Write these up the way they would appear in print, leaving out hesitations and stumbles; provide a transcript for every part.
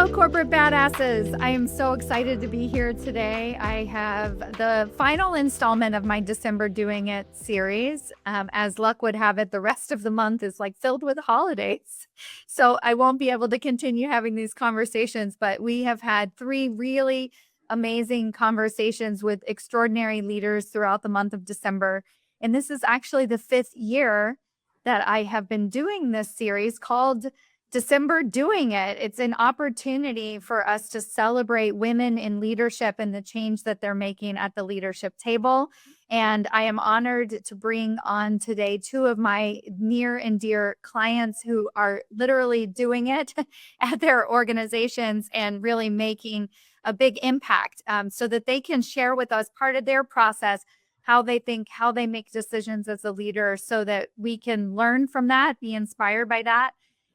Hello, corporate badasses. I am so excited to be here today. I have the final installment of my December Doing It series. As luck would have it, the rest of the month is like filled with holidays. So I won't be able to continue having these conversations, but we have had 3 really amazing conversations with extraordinary leaders throughout the month of December. And this is actually the 5th year that I have been doing this series called December Doing It. It's an opportunity for us to celebrate women in leadership and the change that they're making at the leadership table. And I am honored to bring on today 2 of my near and dear clients who are literally doing it at their organizations and really making a big impact, so that they can share with us part of their process, how they think, how they make decisions as a leader, so that we can learn from that, be inspired by that.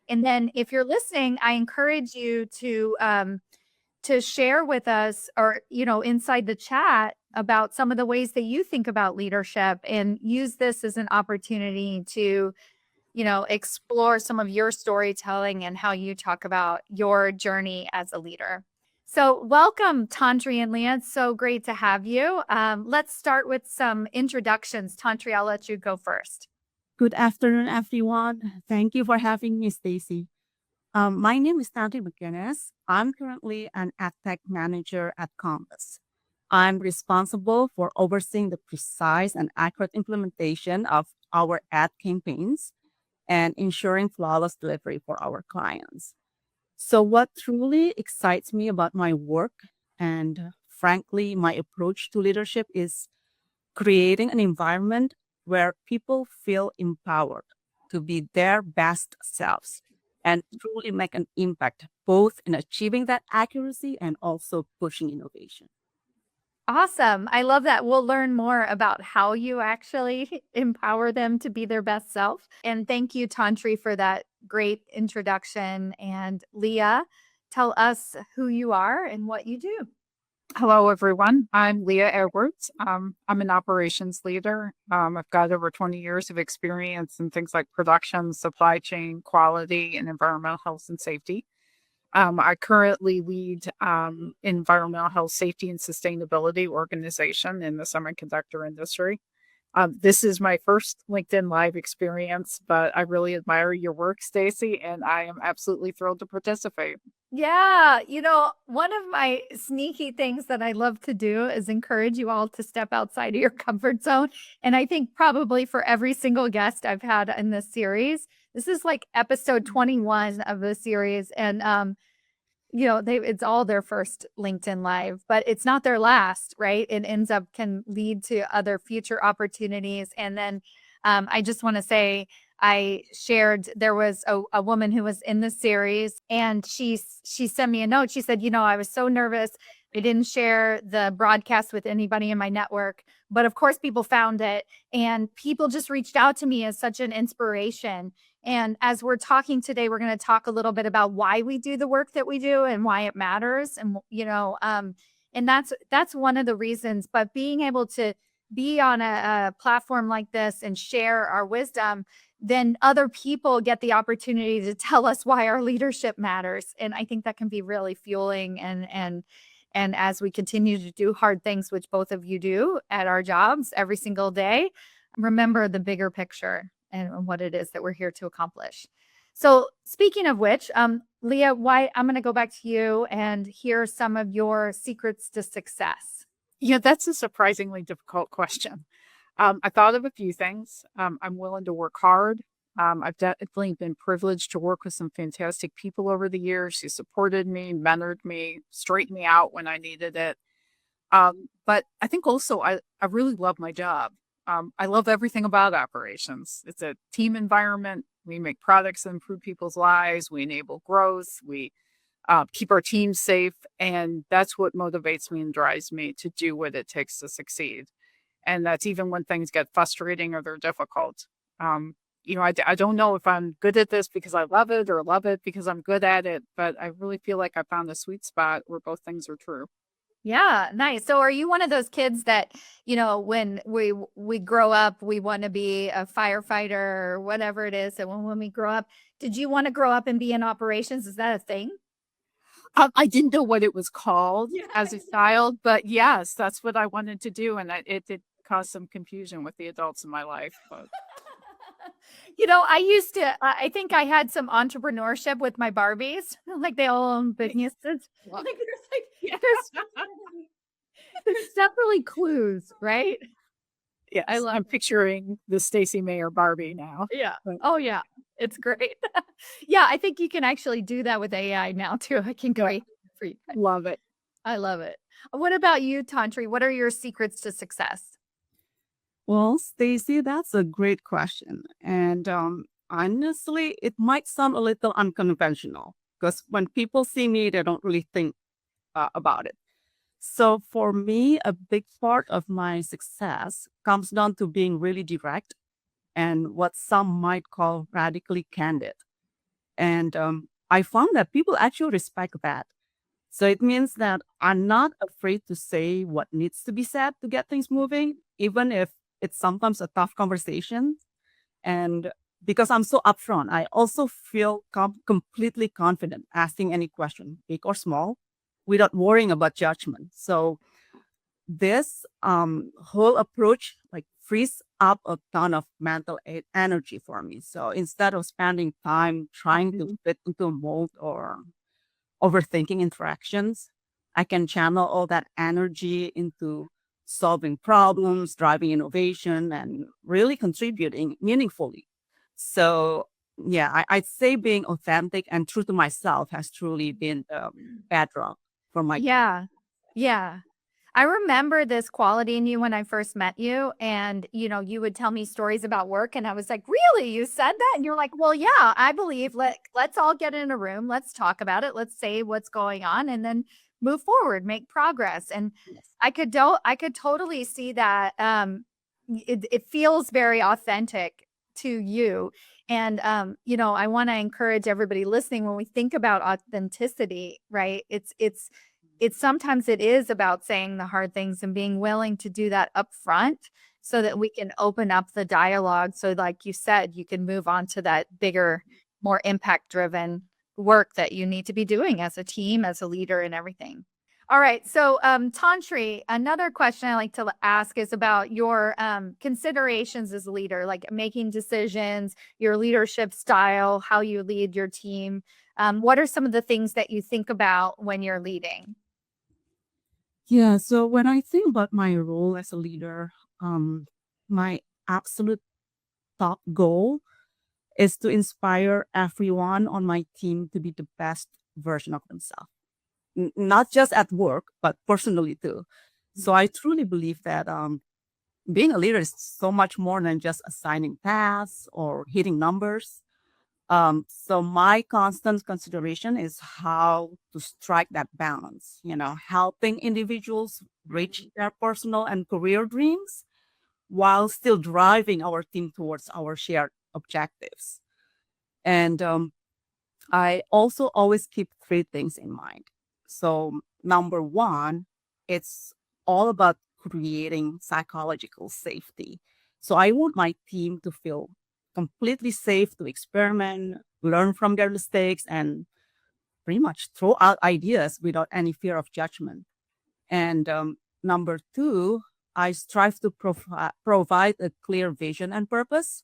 And then if you're listening, I encourage you to share with us, or, inside the chat, about some of the ways that you think about leadership, and use this as an opportunity to, explore some of your storytelling and how you talk about your journey as a leader. So welcome, Tantri and Leah. It's so great to have you. Let's start with some introductions. Tantri, I'll let you go first. Good afternoon, everyone. Thank you for having me, Stacy. My name is Tantri McGinnis. I'm currently an ad tech manager at Compas. I'm responsible for overseeing the precise and accurate implementation of our ad campaigns and ensuring flawless delivery for our clients. So, what truly excites me about my work and, frankly, my approach to leadership is creating an environment where people feel empowered to be their best selves and truly make an impact, both in achieving that accuracy and also pushing innovation. Awesome. I love that. We'll learn more about how you actually empower them to be their best self. And thank you, Tantri, for that great introduction. And Leah, tell us who you are and what you do. Hello, everyone. I'm Leah Edwards. I'm an operations leader. I've got over 20 years of experience in things like production, supply chain, quality, and environmental health and safety. I currently lead environmental health, safety, and sustainability organization in the semiconductor industry. This is my first LinkedIn Live experience, but I really admire your work, Stacy, and I am absolutely thrilled to participate. Yeah, one of my sneaky things that I love to do is encourage you all to step outside of your comfort zone. And I think probably for every single guest I've had in this series, this is like episode 21 of the series. And it's all their first LinkedIn Live, but it's not their last, right? It ends up can lead to other future opportunities. And then I just want to say, I shared, there was a woman who was in the series, and she sent me a note. She said, I was so nervous. I didn't share the broadcast with anybody in my network, but of course people found it, and people just reached out to me as such an inspiration. And as we're talking today, we're going to talk a little bit about why we do the work that we do and why it matters. And, and that's one of the reasons. But being able to be on a platform like this and share our wisdom, then other people get the opportunity to tell us why our leadership matters. And I think that can be really fueling. And as we continue to do hard things, which both of you do at our jobs every single day, remember the bigger picture and what it is that we're here to accomplish. So speaking of which, Leah, I'm going to go back to you and hear some of your secrets to success. Yeah, that's a surprisingly difficult question. I thought of a few things. I'm willing to work hard. I've definitely been privileged to work with some fantastic people over the years who supported me, mentored me, straightened me out when I needed it. But I think also I really love my job. I love everything about operations. It's a team environment. We make products that improve people's lives. We enable growth. We keep our teams safe. And that's what motivates me and drives me to do what it takes to succeed. And that's even when things get frustrating or they're difficult. I don't know if I'm good at this because I love it or love it because I'm good at it, but I really feel like I found a sweet spot where both things are true. Yeah, nice. So are you one of those kids that, when we grow up, we want to be a firefighter or whatever it is? And when we grow up, did you want to grow up and be in operations? Is that a thing? I didn't know what it was called as a child, but yes, that's what I wanted to do, and it did cause some confusion with the adults in my life. But I used to, I think I had some entrepreneurship with my Barbies. Like they all own businesses. Well, Like yeah. there's definitely clues, right? Yes, love I'm picturing the Stacy Mayer Barbie now. Yeah. But Oh, yeah. It's great. Yeah, I think you can actually do that with AI now too. I can yeah, create for you. love it. I love it. What about you, Tantri? What are your secrets to success? Well, Stacy, that's a great question. And honestly, it might sound a little unconventional because when people see me, they don't really think about it. So for me, a big part of my success comes down to being really direct and what some might call radically candid. And I found that people actually respect that. So it means that I'm not afraid to say what needs to be said to get things moving, even if it's sometimes a tough conversation. And because I'm so upfront, I also feel completely confident asking any question, big or small, without worrying about judgment. So this whole approach like frees up a ton of mental energy for me. So instead of spending time trying to fit into a mold or overthinking interactions, I can channel all that energy into solving problems, driving innovation, and really contributing meaningfully. So, yeah, I'd say being authentic and true to myself has truly been the bedrock for my. Yeah. Yeah. I remember this quality in you when I first met you. And, you would tell me stories about work. And I was like, really? You said that? And you're like, well, yeah, I believe let's all get in a room. Let's talk about it. Let's say what's going on and then move forward, make progress. And I could totally see that. It feels very authentic to you. And, I want to encourage everybody listening when we think about authenticity, right? It's sometimes it is about saying the hard things and being willing to do that up front so that we can open up the dialogue. So like you said, you can move on to that bigger, more impact driven work that you need to be doing as a team, as a leader and everything. All right. So, Tantri, another question I like to ask is about your considerations as a leader, like making decisions, your leadership style, how you lead your team. What are some of the things that you think about when you're leading? Yeah, so when I think about my role as a leader, my absolute top goal is to inspire everyone on my team to be the best version of themselves, not just at work, but personally too. So I truly believe that being a leader is so much more than just assigning tasks or hitting numbers. So my constant consideration is how to strike that balance, helping individuals reach their personal and career dreams while still driving our team towards our shared objectives. And I also always keep three things in mind. So, number one, it's all about creating psychological safety. So, I want my team to feel completely safe to experiment, learn from their mistakes, and pretty much throw out ideas without any fear of judgment. And number two, I strive to provide a clear vision and purpose.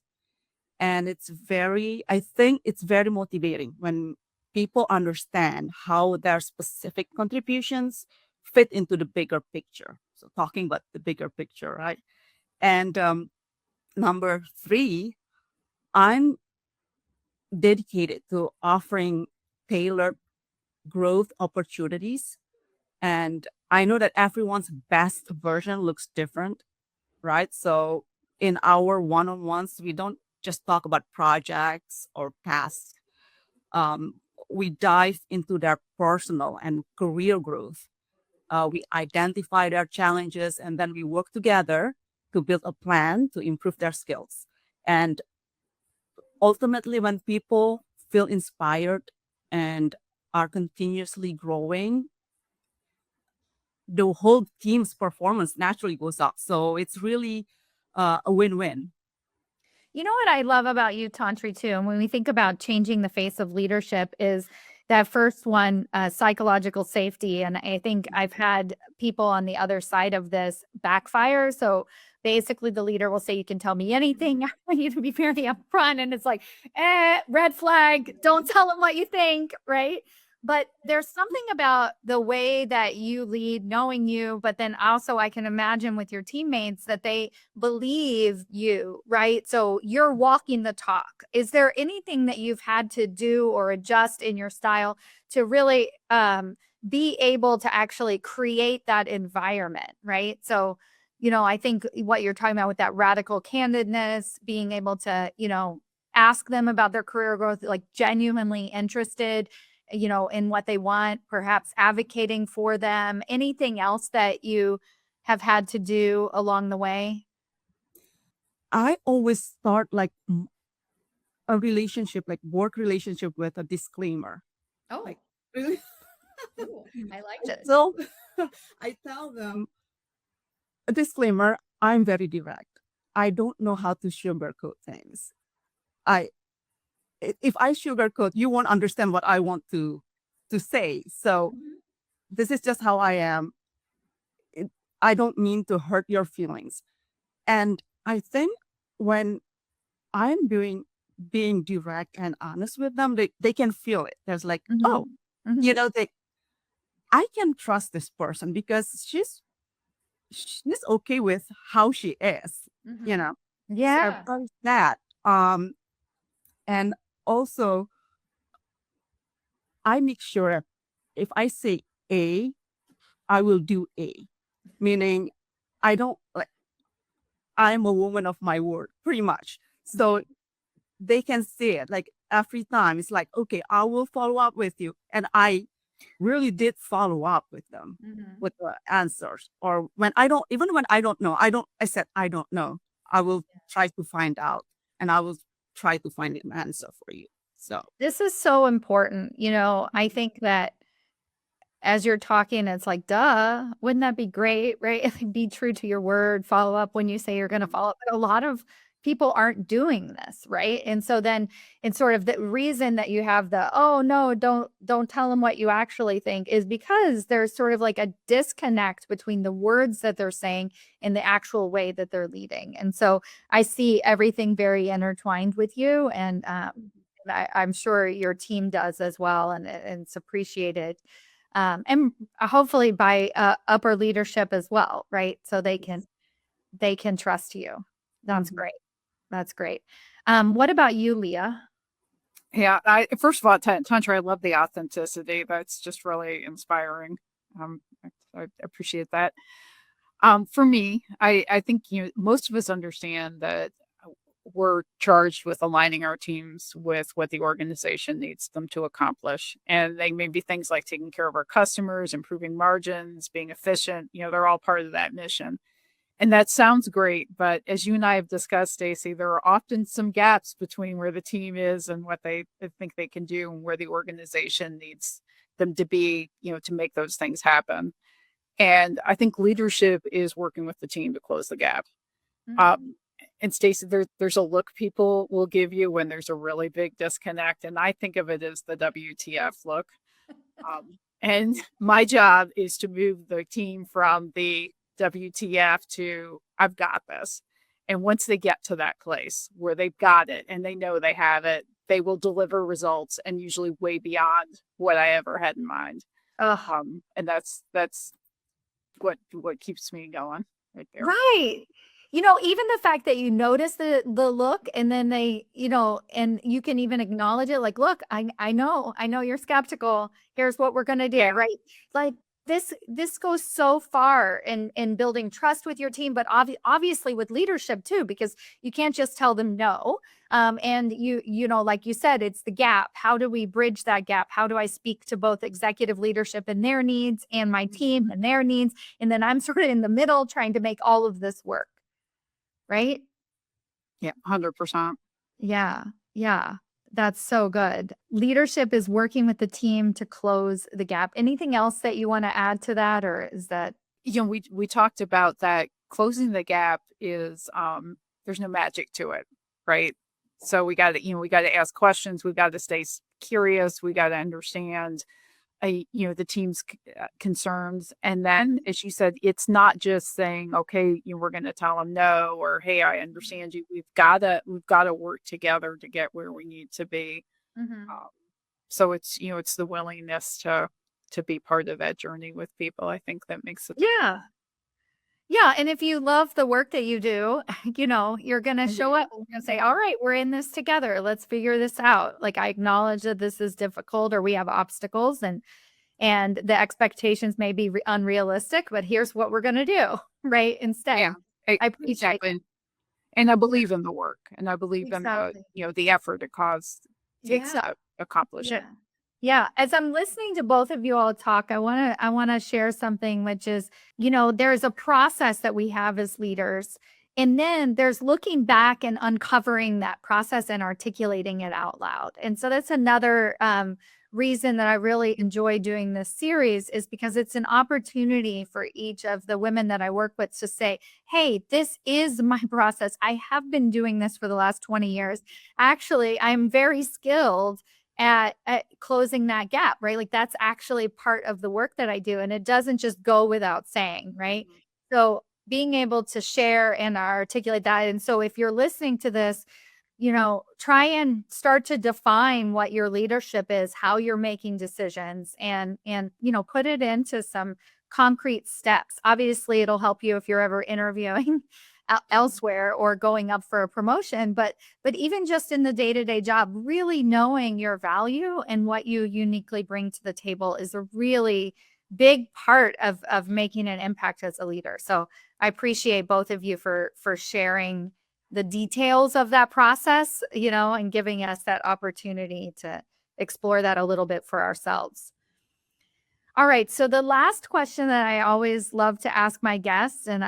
And I think it's very motivating when people understand how their specific contributions fit into the bigger picture. So, talking about the bigger picture, right? And number three, I'm dedicated to offering tailored growth opportunities. And I know that everyone's best version looks different, right? So in our one-on-ones, we don't just talk about projects or tasks. Um, we dive into their personal and career growth. We identify their challenges and then we work together to build a plan to improve their skills. And ultimately, when people feel inspired and are continuously growing, the whole team's performance naturally goes up. So it's really a win-win. You know what I love about you, Tantri, too, and when we think about changing the face of leadership is that first one, psychological safety. And I think I've had people on the other side of this backfire. So basically, the leader will say, "You can tell me anything. I want you to be very upfront." And it's like, red flag. Don't tell them what you think. Right. But there's something about the way that you lead, knowing you, but then also I can imagine with your teammates that they believe you, right? So you're walking the talk. Is there anything that you've had to do or adjust in your style to really be able to actually create that environment, right? So, I think what you're talking about with that radical candidness, being able to, ask them about their career growth, like genuinely interested, in what they want, perhaps advocating for them. Anything else that you have had to do along the way? I always start like a relationship, like work relationship, with a disclaimer. Oh, Like, really? cool. I liked it. So I tell them a disclaimer. I'm very direct. I don't know how to sugarcoat things. I if I sugarcoat, you won't understand what I want to say. So Mhm. this is just how I am. It, I don't mean to hurt your feelings. And I think when I'm being direct and honest with them, they can feel it. There's like, oh, Mhm. Mhm. they I can trust this person because she's okay with how she is, you Mhm. know. So Yeah. there's that. And also I make sure if I say A, I will do A. Meaning I don't like I'm a woman of my word, pretty much. So they can see it. Like every time it's like, okay, I will follow up with you. And I really did follow up with them Mhm. with the answers. Or when I don't, even when I don't know, I said, I don't know. I will try to find out and I will try to find an answer for you. So, This is so important. I think that as you're talking, it's like, duh, wouldn't that be great, right? Like, be true to your word, follow up when you say you're going to follow up. But a lot of people aren't doing this, right? And so then it's sort of the reason that you have the, oh no, don't tell them what you actually think, is because there's sort of like a disconnect between the words that they're saying and the actual way that they're leading. And so I see everything very intertwined with you, and I'm sure your team does as well, and it's appreciated, and hopefully by upper leadership as well, right? So they can trust you. That's mhm. great. That's great. What about you, Leah? Yeah, first of all, Tantra, I love the authenticity. That's just really inspiring. Um, I appreciate that. For me, I think most of us understand that we're charged with aligning our teams with what the organization needs them to accomplish, and they may be things like taking care of our customers, improving margins, being efficient. They're all part of that mission. And that sounds great, but as you and I have discussed, Stacy, there are often some gaps between where the team is and what they think they can do and where the organization needs them to be, to make those things happen. And I think leadership is working with the team to close the gap. Mhm. Um, and Stacy, there's a look people will give you when there's a really big disconnect, and I think of it as the WTF look. And my job is to move the team from the WTF to I've got this. And once they get to that place where they've got it and they know they have it, they will deliver results and usually way beyond what I ever had in mind. Ugh. And that's what keeps me going right there. Right. Even the fact that you notice the look, and then they, and you can even acknowledge it, like, look, I know you're skeptical. Here's what we're gonna do, Yeah. right? Like, this goes so far in building trust with your team, but obviously with leadership too, because you can't just tell them no. And like you said, it's the gap. How do we bridge that gap? How do I speak to both executive leadership and their needs, and my team and their needs? And then I'm sort of in the middle trying to make all of this work, right? Yeah, 100%. Yeah. Yeah. That's so good. Leadership is working with the team to close the gap. Anything else that you want to add to that, or is that? We talked about that closing the gap is there's no magic to it, right? So we got to ask questions, we got to stay curious. We got to understand, the team's concerns. And then, as you said, it's not just saying, okay, we're going to tell them no, or hey, I understand you. We've got to work together to get where we need to be. Mhm. So it's the willingness to be part of that journey with people. I think that makes it. Yeah. Yeah, and if you love the work that you do, you're gonna show up and you're gonna say, "All right, we're in this together. Let's figure this out." Like, I acknowledge that this is difficult or we have obstacles and the expectations may be unrealistic, but here's what we're gonna do, right? Instead. Yeah, I appreciate exactly. And I believe in the work, and I believe in exactly. the effort it takes Yeah. to accomplish it. Yeah. Yeah. As I'm listening to both of you all talk, I want to share something, which is, there's a process that we have as leaders. And then there's looking back and uncovering that process and articulating it out loud. And so that's another reason that I really enjoy doing this series, is because it's an opportunity for each of the women that I work with to say, hey, this is my process. I have been doing this for the last 20 years. Actually, I'm very skilled at closing that gap, right? Like, that's actually part of the work that I do. And it doesn't just go without saying, right? So being able to share and articulate that. And so if you're listening to this, try and start to define what your leadership is, how you're making decisions, and put it into some concrete steps. Obviously, it'll help you if you're ever interviewing elsewhere or going up for a promotion, but even just in the day-to-day job, really knowing your value and what you uniquely bring to the table is a really big part of making an impact as a leader. So I appreciate both of you for sharing the details of that process, and giving us that opportunity to explore that a little bit for ourselves. All right. So the last question that I always love to ask my guests, and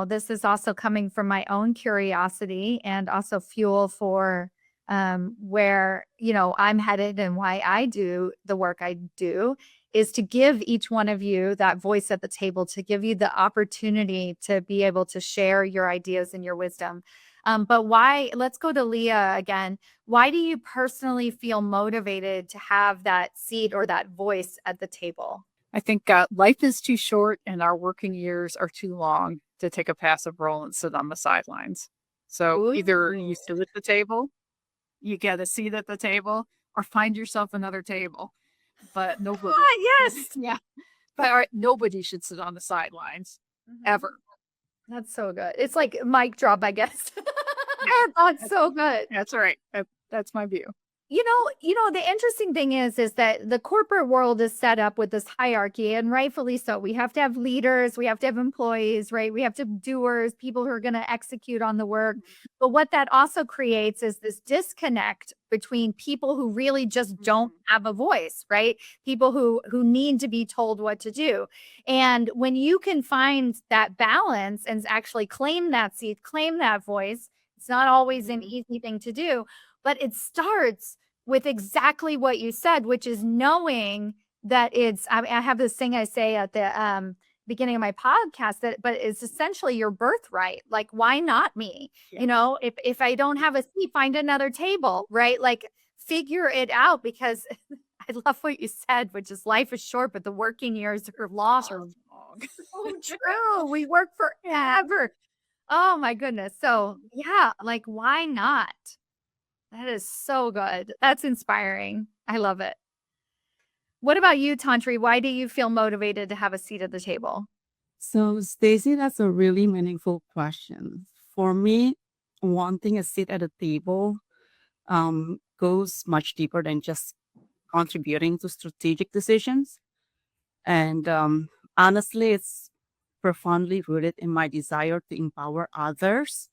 this is also coming from my own curiosity and also fuel for where, I'm headed and why I do the work I do, is to give each one of you that voice at the table, to give you the opportunity to be able to share your ideas and your wisdom. But why, let's go to Leah again. Why do you personally feel motivated to have that seat or that voice at the table? I think life is too short and our working years are too long to take a passive role and sit on the sidelines. So either you sit at the table, you get a seat at the table, or find yourself another table. But nobody, Yes. yeah, but nobody should sit on the sidelines ever. That's so good. It's like mic drop, I guess. That's so good. That's right. That's my view. The interesting thing is that the corporate world is set up with this hierarchy, and rightfully so. We have to have leaders, we have to have employees, right? We have to have doers, people who are going to execute on the work. But what that also creates is this disconnect between people who really just don't have a voice, right? People who need to be told what to do. And when you can find that balance and actually claim that seat, claim that voice, it's not always an easy thing to do, but it starts with exactly what you said, which is knowing that I have this thing I say at the beginning of my podcast, but it's essentially your birthright. Like, why not me? Yes. If I don't have a seat, find another table, right? Like, figure it out, because I love what you said, which is life is short, but the working years are long. Long. So true. We work forever. Oh my goodness. So yeah, like, why not? That is so good. That's inspiring. I love it. What about you, Tantri? Why do you feel motivated to have a seat at the table? So, Stacy, that's a really meaningful question. For me, wanting a seat at a table goes much deeper than just contributing to strategic decisions. And honestly, it's profoundly rooted in my desire to empower others.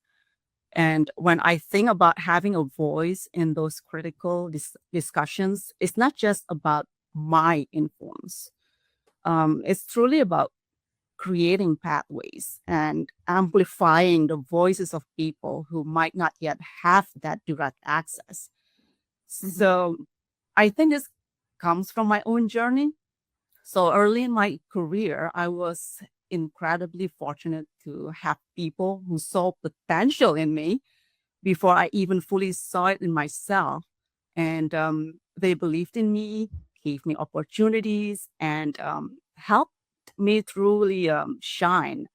And when I think about having a voice in those critical discussions, it's not just about my influence. It's truly about creating pathways and amplifying the voices of people who might not yet have that direct access. So I think this comes from my own journey. So early in my career, I was incredibly fortunate to have people who saw potential in me before I even fully saw it in myself. And they believed in me, gave me opportunities, and helped me truly shine,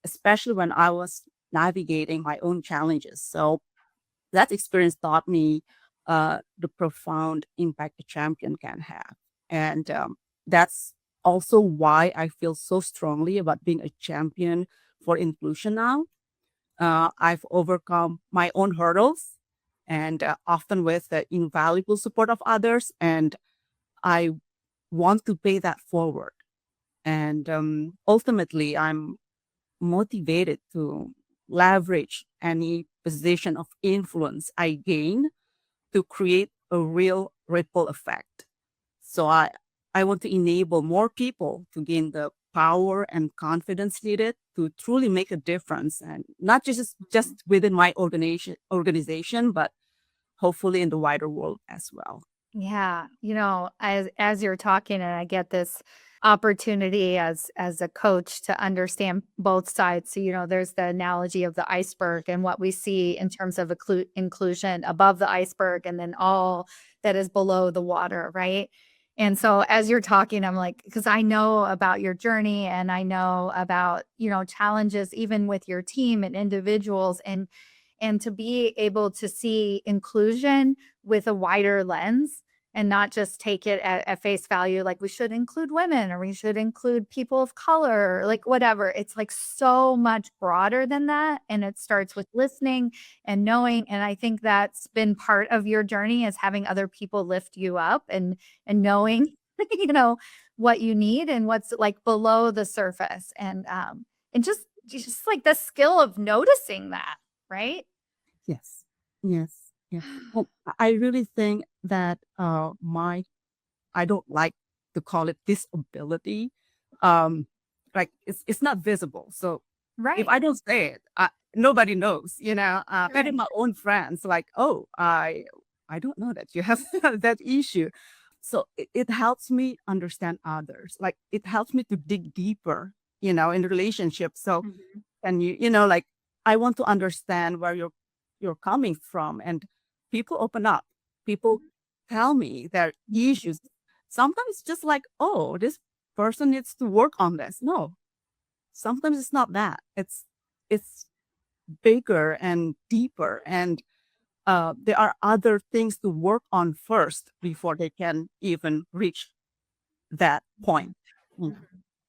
especially when I was navigating my own challenges. So that experience taught me the profound impact a champion can have. And that's also why I feel so strongly about being a champion for inclusion now. I've overcome my own hurdles and often with the invaluable support of others. And I want to pay that forward. And ultimately, I'm motivated to leverage any position of influence I gain to create a real ripple effect. So I want to enable more people to gain the power and confidence needed to truly make a difference, and not just within my organization, but hopefully in the wider world as well. Yeah, as you're talking, and I get this opportunity as a coach to understand both sides. So, there's the analogy of the iceberg and what we see in terms of inclusion above the iceberg, and then all that is below the water, right? And so, as you're talking, I'm like, because I know about your journey, and I know about challenges even with your team and individuals, and to be able to see inclusion with a wider lens and not just take it at face value, like we should include women or we should include people of color, or like whatever. It's like so much broader than that. And it starts with listening and knowing. And I think that's been part of your journey, is having other people lift you up and knowing, what you need and what's like below the surface. And just like the skill of noticing that, right? Yes, yes, yeah. Well, I really think that I don't like to call it disability. Um, like it's not visible. So if Right. I don't say it, nobody knows. Even Right. my own friends, like, oh, I don't know that you have that issue. So it helps me understand others. Like it helps me to dig deeper, in relationships. So Mhm. and like I want to understand where you're coming from, and people open up. People tell me their issues. Sometimes it's just like, oh, this person needs to work on this. No, sometimes it's not that. It's bigger and deeper, and there are other things to work on first before they can even reach that point. Mhm.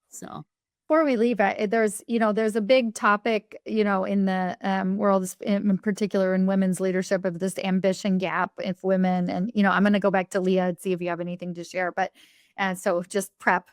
So Before we leave, there's a big topic, in the world, in particular in women's leadership, of this ambition gap of women. And, I'm going to go back to Leah and see if you have anything to share. But so just prep.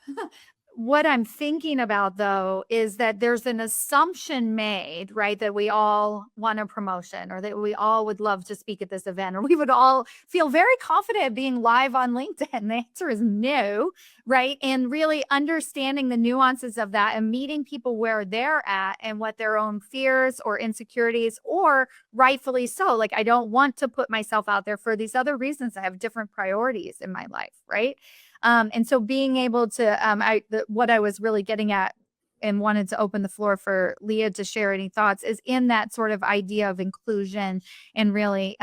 What I'm thinking about, though, is that there's an assumption made, right, that we all want a promotion, or that we all would love to speak at this event, or we would all feel very confident being live on LinkedIn. The answer is no, right? And really understanding the nuances of that and meeting people where they're at and what their own fears or insecurities, or rightfully so. Like, I don't want to put myself out there for these other reasons. I have different priorities in my life, right? And so being able to, what I was really getting at and wanted to open the floor for Leah to share any thoughts, is in that sort of idea of inclusion. And really,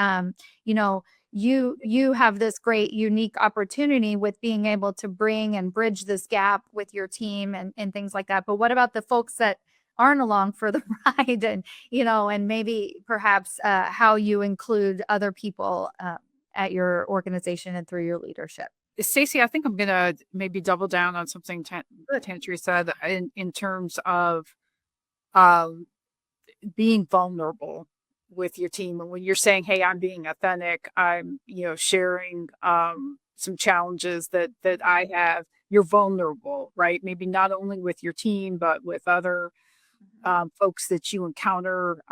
you have this great unique opportunity with being able to bring and bridge this gap with your team and things like that. But what about the folks that aren't along for the ride, and maybe perhaps how you include other people at your organization and through your leadership? Stacy, I think I'm gonna maybe double down on something Tantri said in terms of um, being vulnerable with your team. And when you're saying, "Hey, I'm being authentic," I'm sharing some challenges that I have. You're vulnerable, right? Maybe not only with your team, but with other folks that you encounter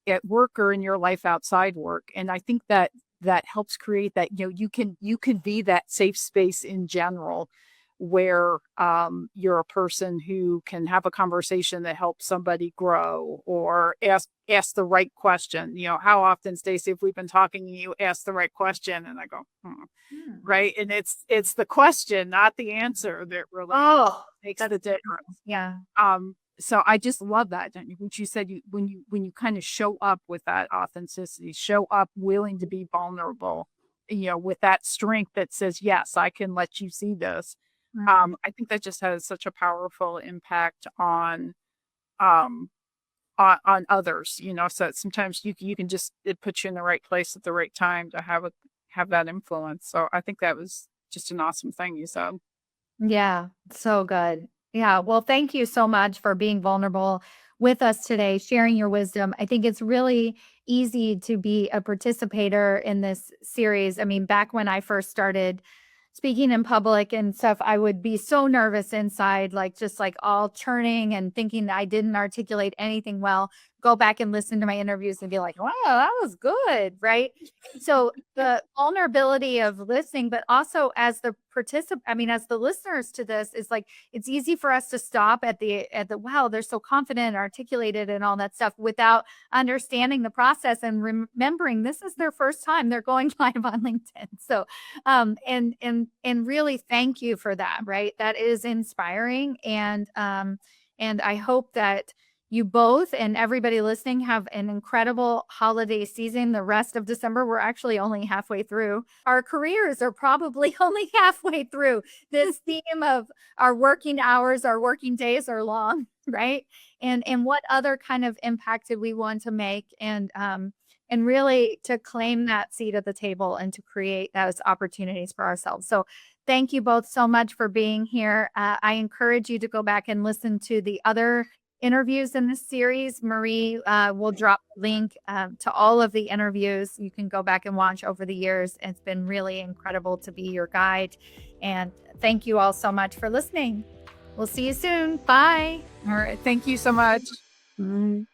at work or in your life outside work. And I think that helps create that, you can be that safe space in general, where you're a person who can have a conversation that helps somebody grow, or ask the right question. How often, Stacy, if we've been talking and you ask the right question and I go, right? And it's the question, not the answer, that really makes the difference. Yeah. So I just love that, don't you? What you said, when you kind of show up with that authenticity, show up willing to be vulnerable, with that strength that says, yes, I can let you see this. Right. I think that just has such a powerful impact um, on others, so sometimes you can just, it puts you in the right place at the right time to have that influence. So I think that was just an awesome thing you said. Yeah, so good. Yeah, well, thank you so much for being vulnerable with us today, sharing your wisdom. I think it's really easy to be a participator in this series. I mean, back when I first started speaking in public and stuff, I would be so nervous inside, like just like all churning and thinking I didn't articulate anything well. Go back and listen to my interviews and be like, wow, that was good, right? So the vulnerability of listening, but also as the participant, I mean, as the listeners to this, is like it's easy for us to stop at the wow, they're so confident and articulated and all that stuff without understanding the process and remembering this is their first time they're going live on LinkedIn. So and really thank you for that, right? That is inspiring. And I hope that you both and everybody listening have an incredible holiday season. The rest of December, we're actually only halfway through. Our careers are probably only halfway through. This theme of our working hours, our working days are long, right? And what other kind of impact did we want to make? And really to claim that seat at the table and to create those opportunities for ourselves. So thank you both so much for being here. I encourage you to go back and listen to the other interviews in this series. Marie will drop the link to all of the interviews. You can go back and watch over the years. It's been really incredible to be your guide. And thank you all so much for listening. We'll see you soon. Bye. All right. Thank you so much. Mm.